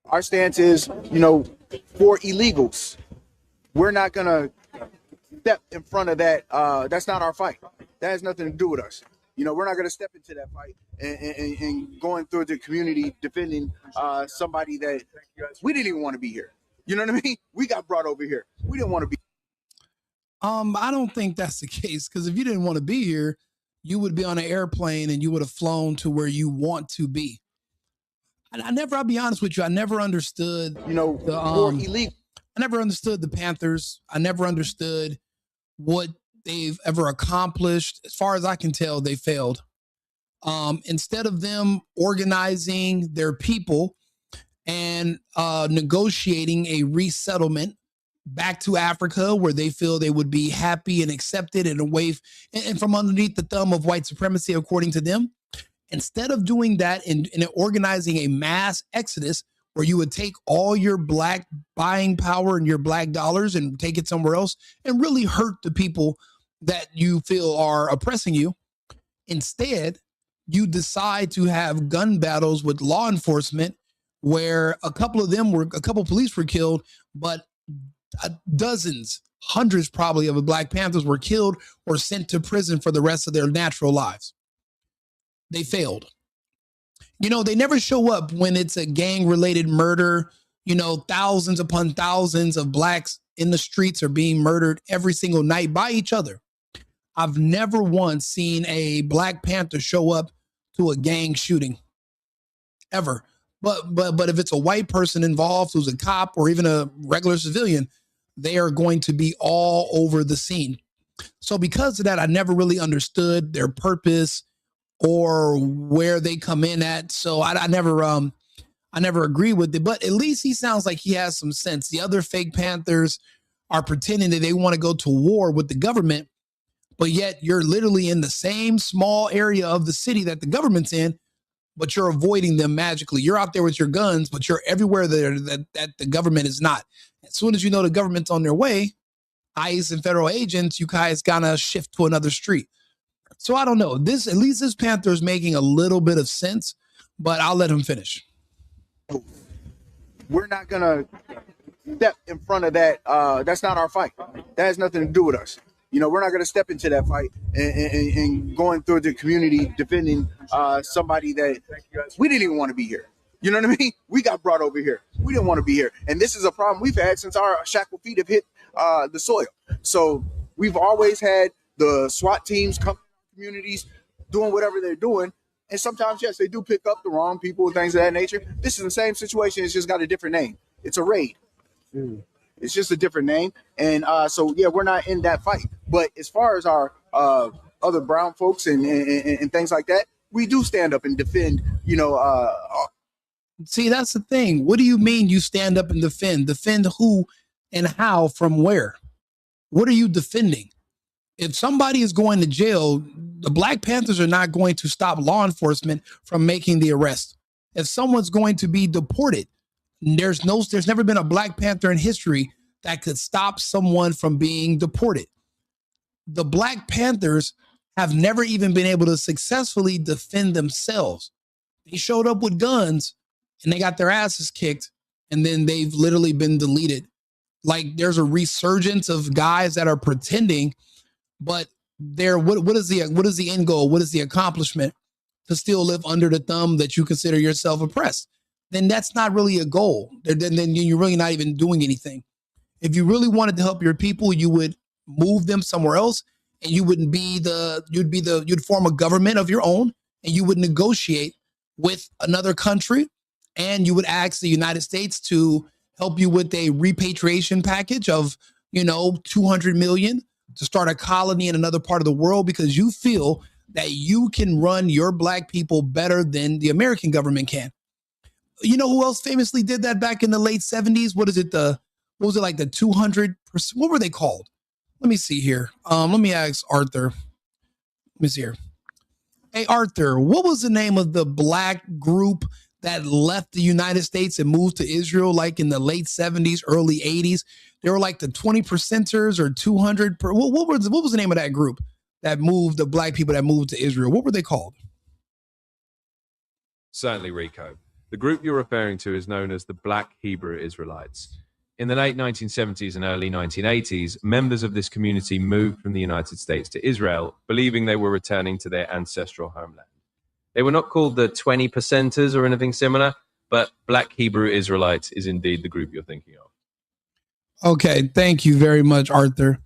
Our stance is, for illegals. We're not gonna step in front of that. That's not our fight. That has nothing to do with us. We're not gonna step into that fight and going through the community defending somebody that we didn't even want to be here. You know what I mean? We got brought over here. We didn't want to be. I don't think that's the case, because if you didn't want to be here, you would be on an airplane and you would have flown to where you want to be. And I'll be honest with you, I never understood, For illegal. I never understood the Panthers. I never understood what they've ever accomplished. As far as I can tell, they failed. Instead of them organizing their people and negotiating a resettlement back to Africa, where they feel they would be happy and accepted and away and from underneath the thumb of white supremacy, according to them. Instead of doing that and organizing a mass exodus where you would take all your black buying power and your black dollars and take it somewhere else and really hurt the people that you feel are oppressing you, instead, you decide to have gun battles with law enforcement where a couple police were killed, but dozens, hundreds probably of the Black Panthers were killed or sent to prison for the rest of their natural lives. They failed. They never show up when it's a gang-related murder. Thousands upon thousands of blacks in the streets are being murdered every single night by each other. I've never once seen a Black Panther show up to a gang shooting, ever. But if it's a white person involved who's a cop or even a regular civilian, they are going to be all over the scene. So because of that, I never really understood their purpose or where they come in at. So I never agree with it, but at least he sounds like he has some sense. The other fake Panthers are pretending that they want to go to war with the government, but yet you're literally in the same small area of the city that the government's in, but you're avoiding them magically. You're out there with your guns, but you're everywhere there that the government is not. As soon as you know the government's on their way, ICE and federal agents, you guys gotta shift to another street. So I don't know. At least this Panther is making a little bit of sense, but I'll let him finish. We're not gonna step in front of that. That's not our fight. That has nothing to do with us. We're not gonna step into that fight and going through the community defending somebody that we didn't even want to be here. You know what I mean? We got brought over here. We didn't want to be here, and this is a problem we've had since our shackled feet have hit the soil. So we've always had the SWAT teams come communities doing whatever they're doing, and sometimes, yes, they do pick up the wrong people and things of that nature. This is the same situation. It's just got a different name. It's a raid. It's just a different name. And so yeah, we're not in that fight. But as far as our other brown folks and things like that, we do stand up and defend. See, that's the thing. What do you mean you stand up and defend? Defend who and how from where? What are you defending? If somebody is going to jail, the Black Panthers are not going to stop law enforcement from making the arrest. If someone's going to be deported, there's never been a Black Panther in history that could stop someone from being deported. The Black Panthers have never even been able to successfully defend themselves. They showed up with guns and they got their asses kicked, and then they've literally been deleted. Like, there's a resurgence of guys that are pretending, but what is the end goal? What is the accomplishment? To still live under the thumb that you consider yourself oppressed. Then that's not really a goal. Then you're really not even doing anything. If you really wanted to help your people, you would move them somewhere else, and you'd form a government of your own, and you would negotiate with another country, and you would ask the United States to help you with a repatriation package of 200 million to start a colony in another part of the world, because you feel that you can run your Black people better than the American government can. You know who else famously did that back in the late 70s? What was it, like the 200%? What were they called? Let me see here. Let me ask Arthur. Let me see here. Hey, Arthur, what was the name of the Black group that left the United States and moved to Israel like in the late 70s, early 80s? They were like the 20%ers or 200. What was the name of that group that moved, the Black people that moved to Israel? What were they called? Certainly, Rico. The group you're referring to is known as the Black Hebrew Israelites. In the late 1970s and early 1980s, members of this community moved from the United States to Israel, believing they were returning to their ancestral homeland. They were not called the 20%ers or anything similar, but Black Hebrew Israelites is indeed the group you're thinking of. Okay, thank you very much, Arthur.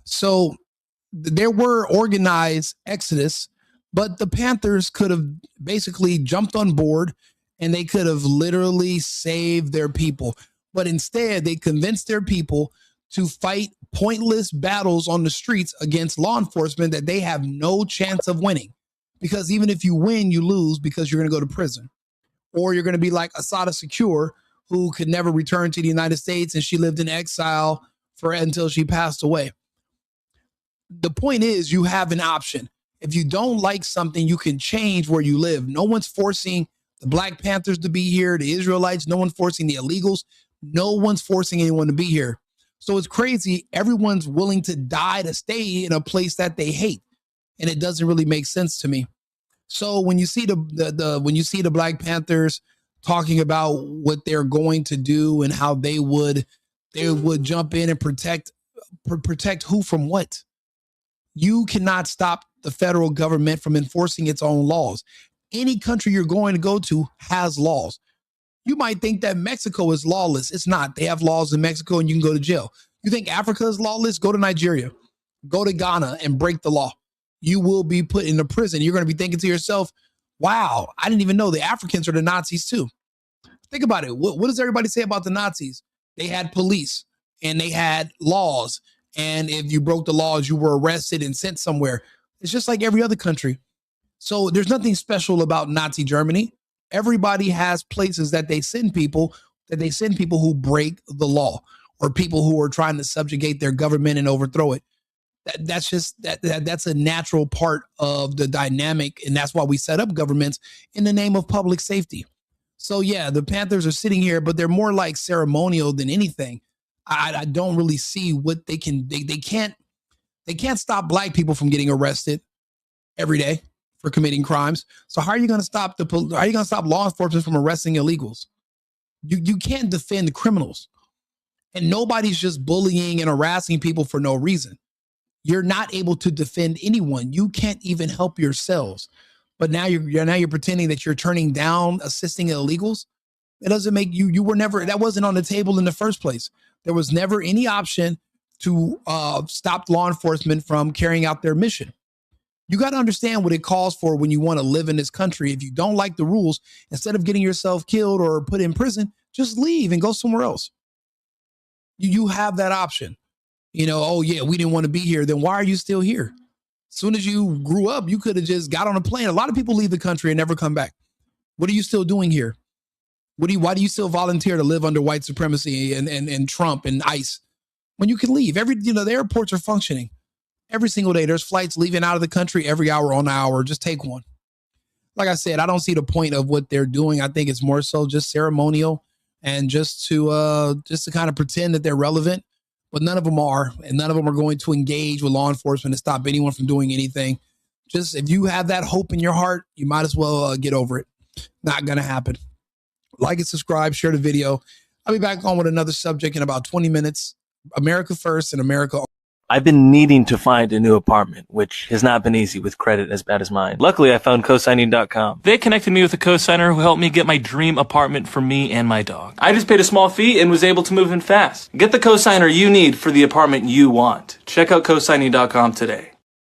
So there were organized exodus, but the Panthers could have basically jumped on board and they could have literally saved their people. But instead, they convinced their people to fight pointless battles on the streets against law enforcement that they have no chance of winning. Because even if you win, you lose because you're going to go to prison. Or you're going to be like Asada Secure, who could never return to the United States, and she lived in exile until she passed away. The point is, you have an option. If you don't like something, you can change where you live. No one's forcing the Black Panthers to be here, the Israelites. No one's forcing the illegals. No one's forcing anyone to be here. So it's crazy. Everyone's willing to die to stay in a place that they hate. And it doesn't really make sense to me. So when you see the Black Panthers talking about what they're going to do and how they would jump in and protect who from what? You cannot stop the federal government from enforcing its own laws. Any country you're going to go to has laws. You might think that Mexico is lawless. It's not. They have laws in Mexico and you can go to jail. You think Africa is lawless? Go to Nigeria. Go to Ghana and break the law. You will be put into prison. You're going to be thinking to yourself, wow, I didn't even know the Africans are the Nazis too. Think about it. What does everybody say about the Nazis? They had police and they had laws. And if you broke the laws, you were arrested and sent somewhere. It's just like every other country. So there's nothing special about Nazi Germany. Everybody has places that they send people who break the law or people who are trying to subjugate their government and overthrow it. That's a natural part of the dynamic. And that's why we set up governments in the name of public safety. So yeah, the Panthers are sitting here, but they're more like ceremonial than anything. I don't really see what they can't stop Black people from getting arrested every day for committing crimes. So how are you going to stop law enforcement from arresting illegals? You can't defend criminals, and nobody's just bullying and harassing people for no reason. You're not able to defend anyone. You can't even help yourselves. But now you're pretending that you're turning down assisting illegals. It doesn't make you were never, that wasn't on the table in the first place. There was never any option to stop law enforcement from carrying out their mission. You got to understand what it calls for when you want to live in this country. If you don't like the rules, instead of getting yourself killed or put in prison, just leave and go somewhere else. You have that option. Oh yeah, we didn't want to be here. Then why are you still here? As soon as you grew up, you could have just got on a plane. A lot of people leave the country and never come back. What are you still doing here? Why do you still volunteer to live under white supremacy and Trump and ICE when you can leave? The airports are functioning every single day. There's flights leaving out of the country every hour on the hour. Just take one. Like I said, I don't see the point of what they're doing. I think it's more so just ceremonial and just to kind of pretend that they're relevant. But none of them are, and none of them are going to engage with law enforcement to stop anyone from doing anything. Just if you have that hope in your heart, you might as well get over it. Not going to happen. Like and subscribe, share the video. I'll be back on with another subject in about 20 minutes. America first and America. I've been needing to find a new apartment, which has not been easy with credit as bad as mine. Luckily, I found cosigning.com. They connected me with a cosigner who helped me get my dream apartment for me and my dog. I just paid a small fee and was able to move in fast. Get the cosigner you need for the apartment you want. Check out cosigning.com today.